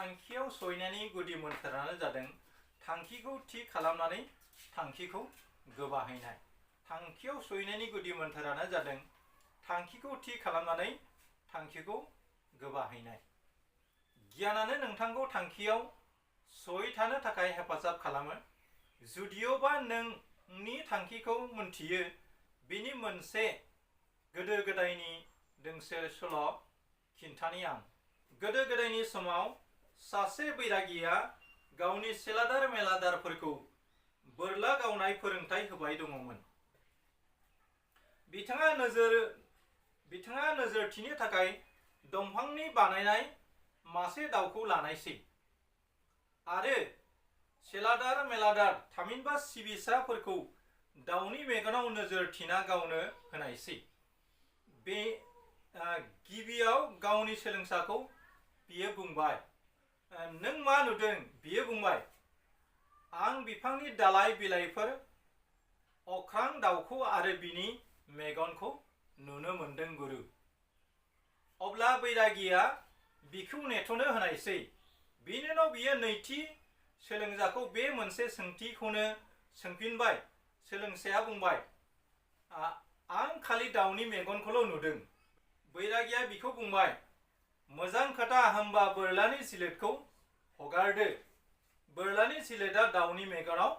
थांखियाव सहैनायनि गुदि मोन्थोरानो जादों थांखिखौ थि खालामनानै थांखिखौ गोबाहैनाय। थांखियाव सहैनायनि गुदि मोन्थोरानो जादों थांखिखौ थि खालामनानै थांखिखौ गोबाहैनाय। गियानानो नोंथांखौ थांखियाव सहैथानो थाखाय हेफाजाब खालामो। जुदियोबा नोंनि थांखिखौ मोनथियो, बेनि मोनसे गोदो गोदायनि दोंसे सल' खिन्थानि आं। गोदो गोदायनि समाव सासे बैरागिया गावनि सेलादार मेलादारफोरखौ बोरला गावनाय फोरोंथाय होबाय दङमोन। बिथाङा नोजोरथिनो थाखाय दंफांनि बानायनाय मासे दाउखौ लानायसै आरो सेलादार मेलादार थामहिनबा सिबिसाफोरखौ दाउनि मेगनाव नोजोरथिना गावनो होनायसै। बे गिबियाव गावनि सोलोंसाखौ बियो बुंबाय, नों मा नुदों? बियो बुंबाय, आं बिफांनि दालाइ बिलाइफोर, अख्रां दाउखौ आरो बिनि मेगनखौ नुनो मोनदों गुरु। अब्ला बैरागिया बिखौ नेथ'नो होनायसै। बिनि उनाव बियो नैथि सोलोंसाखौ बे मोनसे सोंथिखौनो सोंफिनबाय। सोलोंसाया बुंबाय, आं खालि दाउनि मेगनखौल' नुदों। बैरागिया बिखौ बुंबाय, मोजां खोथा, होमबा बोरलानि जिलेटखौ हगारदो। बोरलानि जिलेटआ दाउनि मेगनाव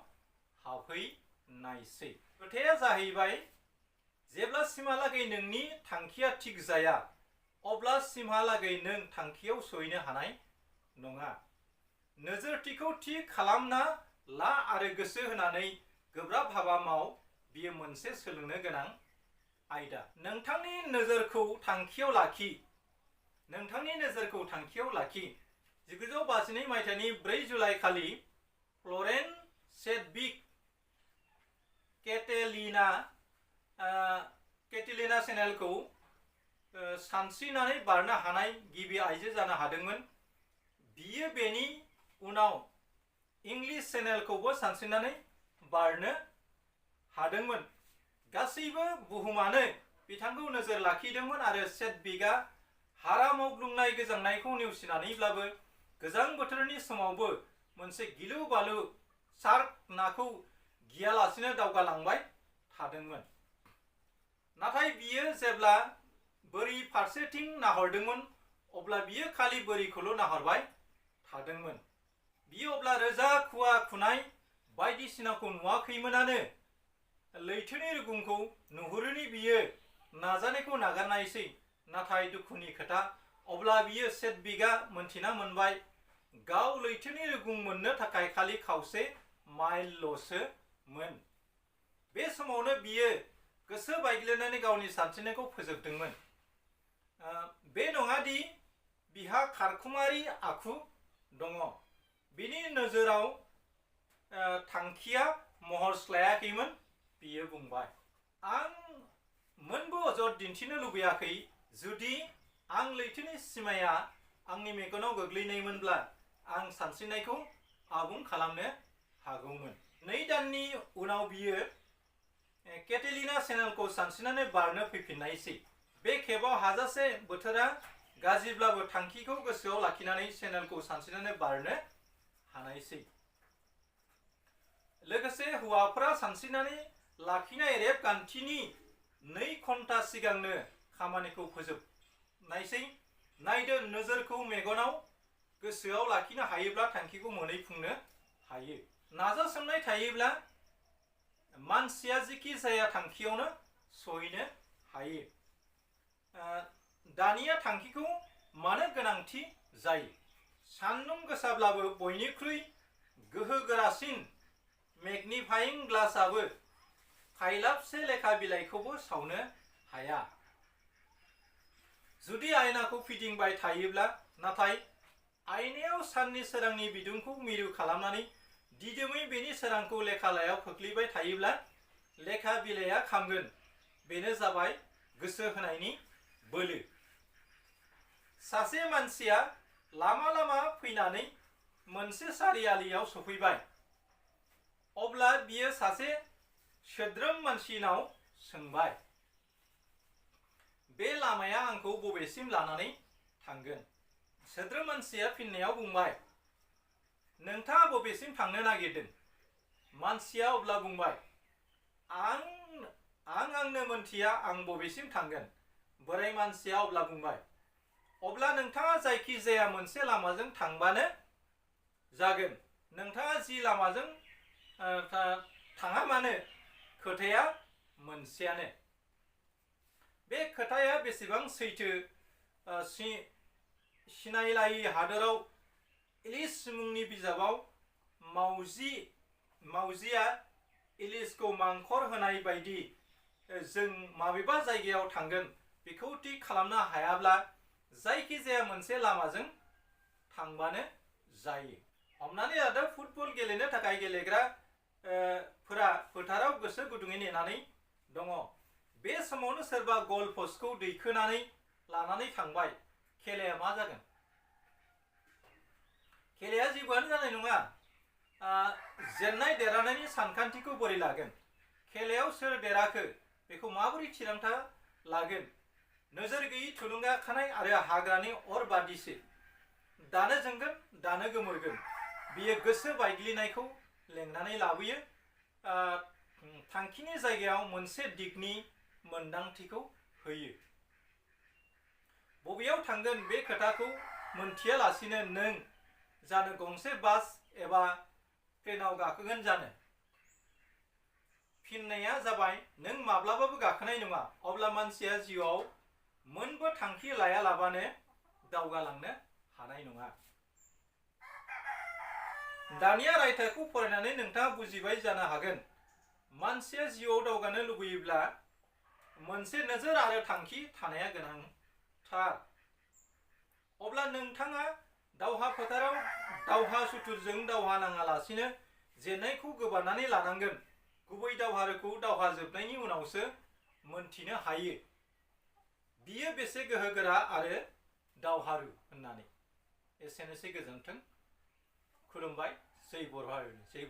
हाबहैनायसै। खोथाया जाहैबाय, जेब्लासिमहालागै नोंनि थांखिया थिग जाया, अब्लासिमहालागै नों थांखियाव सहैनो हानाय नङा। नोजोरथिखौ थि खालामना ला आरो गोसो होनानै गोब्राब हाबा माव। बियो मोनसे सोलोंनो गोनां आयदा। नोंथांनि नोजोरखौ थांखियाव लाखि। 1952 मायथाइनि 4 जुलाइ खालि फ्लरेन्स सेडविक केटेलिना चेनेलखौ सानस्रिनानै बारनो हानाय गिबि आइजो जानो हादोंमोन। बियो बेनि उनाव इंलिश चेनेलखौबो सानस्रिनानै बारनो हादोंमोन। गासैबो बुहुमानो बिथांखौ नोजोर लाखिदोंमोन आरो सेडविकआ हारा मावग्लुंनाय गोजांनायखौ नेवसिनानैब्लाबो गोजां बोथोरनि समावबो मोनसे गिलु बालु शार्क नाखौ गियालासेनो दावगालांबाय थादोंमोन। नाथाय बियो जेब्ला बोरि फारसेथिं नाहरदोंमोन, अब्ला बियो खालि बोरिखौल' नाहरबाय थादोंमोन। बियो अब्ला रोजा खुवा खुनाय बायदिसिनाखौ नुवाखैमोनानो। लैथोनि रुगुंखौ नुहुरैनि बियो नाजानायखौ नागारनायसै। नाथाय दुखुनि खोथा, अब्ला बियो सेडविकआ मोनथिना मोनबाय, गाव लैथोनि रुगुं मोननो थाखाय खालि खावसे माइलल'सोमोन। बे समावनो बियो गोसो बायग्लिनानै गावनि सानस्रिनायखौ फोजोबदोंमोन। बे नङा दि बिहा खारखुमारि आखु दङ। बिनि नोजोराव थांखिया महर सोलायाखैमोन। बियो बुंबाय, आं मोनबो अजद दिन्थिनो लुबैयाखै। जुदि आं लैथोनि सिमाया आंनि मेगनाव गोग्लैनायमोनब्ला आं सानस्रिनायखौ आबुं खालामनो हागौमोन। 2 दाननि उनाव बियो केटेलिना चेनेलखौ सानस्रिनानै बारनो फैफिननायसै। बे खेबाव हाजासे बोथोरा गाज्रिब्लाबो थांखिखौ गोसोआव लाखिनानै चेनेलखौ सानस्रिनानै बारनो हानायसै। लोगोसे हौवाफोरा सानस्रिनानै लाखिनाय रेबगान्थिनि 2 घन्टा सिगांनो खामानिखौ फोजोबनायसै। नायदो, नोजोरखौ मेगनाव गोसोआव लाखिनो हायोब्ला थांखिखौ मोनहैफुंनो हायो। नाजासोमनाय थायोब्ला मानसिया जेखि जाया थांखियावनो सहैनो हायो। दानिया थांखिखौ मानो गोनांथि जायो? सान्दुं गोसाब्लाबो बयनिख्रुइ गोहोगोरासिन मेगनिफाइं ग्लासआबो थाइलाबसे लेखा बिलाइखौबो सावनो हाया। जुदि आयनाखौ फिदिंबाय थायोब्ला, नाथाय आयनायाव साननि सोरांनि बिदुंखौ मिरु खालामनानै दिदोमै बेनि सोरांखौ लेखालायाव खोख्लैबाय थायोब्ला लेखा बिलाइया खामगोन। बेनो जाबाय गोसो होनायनि बोलो। सासे मानसिया लामा फैनानै मोनसे सारियालियाव सफैबाय। अब्ला बियो सासे सोद्रोम मानसिनाव सोंबाय, बे लामाया आंखौ बबेसिम लानानै थांगोन? सोद्रोम मानसिया फिननायाव बुंबाय, नोंथाङा बबेसिम थांनो नागिरदों? मानसिया अब्ला बुंबाय, आंनो मोनथिया आं बबेसिम थांगोन। बोराय मानसिया अब्ला बुंबाय, अब्ला नोंथाङा जायखि जाया मोनसे लामाजों थांबानो जागोन। नोंथाङा जि लामाजों थाङा मानो खोथाया मोनसेयानो। बे खोथाया बेसेबां सैथो सिनायलायै हादोराव एलिस मुंनि बिजाबाव मावजिया एलिसखौ मांखर होनाय बायदि जों माबेबा जायगायाव थांगोन बेखौ थि खालामनो हायाब्ला जायखिजाया मोनसे लामाजों थांबानो जायो। हमनानै लादो, फुटबल गेलेनो थाखाय गेलेग्राफोरा फोथाराव गोसो गुदुङै नेनानै दङ। बे समावनो सोरबा गल पस्टखौ दैखोनानै लानानै थांबाय। खेलाया मा जागोन? खेलाया जेबोआनो जानाय नङा। जेननाय देरहानायनि सानखान्थिखौ बोरै लागोन? खेलायाव सोर देराखो बेखौ माबोरै थिरांथा लागोन? नोजोर गैयै थुलुंगाखानाय आरो हाग्रानि अर बादिसो। दानो जोंगोन, दानो गोमोरगोन। बियो गोसो बायग्लिनायखौ लेंनानै लाबोयो, थांखिनि जायगायाव मोनसे दिगनि मोनदांथिखौ होयो। बबेयाव थांगोन बे खोथाखौ मोनथियालासिनो नों जानो गंसे बास एबा ट्रेनाव गाखोगोन जानो? फिननाया जाबाय, नों माब्लाबाबो गाखोनाय नङा। अब्ला मानसिया जिउआव मोनबो थांखि लायालाबानो दावगालांनो हानाय नङा। दानिया रायथाइखौ फरायनानै नोंथाङा बुजिबाय जानो हागोन। मानसिया जिउआव दावगानो लुबैयोब्ला मोनसे नोजोर आरो थांखि थानाया गोनांथार। अब्ला नोंथाङा दावहा फोथाराव दावहा सुथुरजों दावहा नाङालासिनो जेननायखौ गोबानानै लानांगोन। गुबै दावहारुखौ दावहा जोबनायनि उनावसो मोनथिनो हायो बियो बेसे गोहोगोरा आरो दावहारु होननानै। एसेनोसै, गोजोन्थों, खुलुमबाय। जै बर' हारिनि जै